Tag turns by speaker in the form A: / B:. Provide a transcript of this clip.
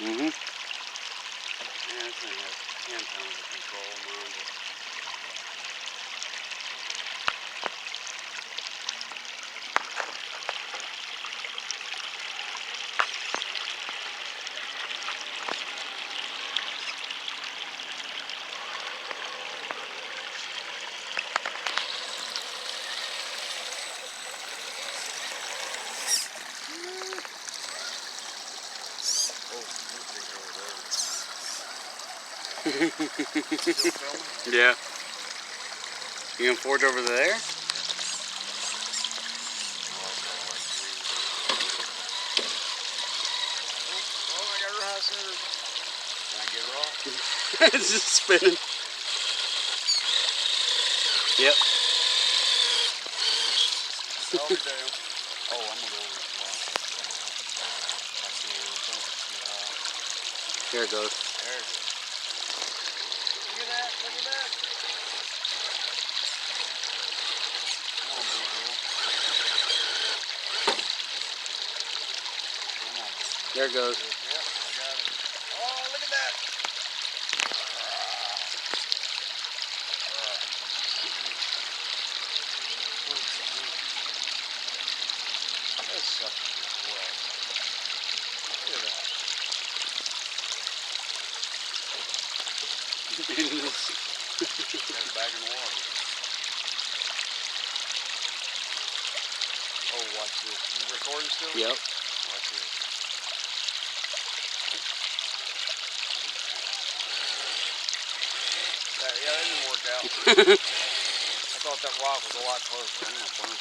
A: Mm-hmm.
B: Yeah, this thing has 10 tons of control, mind you. Still filming?
A: Yeah. You gonna forge over there?
B: Oh, I got her high centered. Can I get her off?
A: It's just spinning. Yep.
B: Hold it down. Oh, I'm gonna go over this line. I can't. It's over too high.
A: There it goes.
B: There it is. Look at that. Look at that. Come on, big girl. Come on, big girl.
A: There it goes.
B: Yep, I got it. Oh, look at that. This sucker's just wet. Look at that. Got it back in the water. Oh, watch this. You recording still?
A: Yep.
B: Watch this. Yeah, that didn't work out. I thought that rock was a lot closer. I'm gonna burn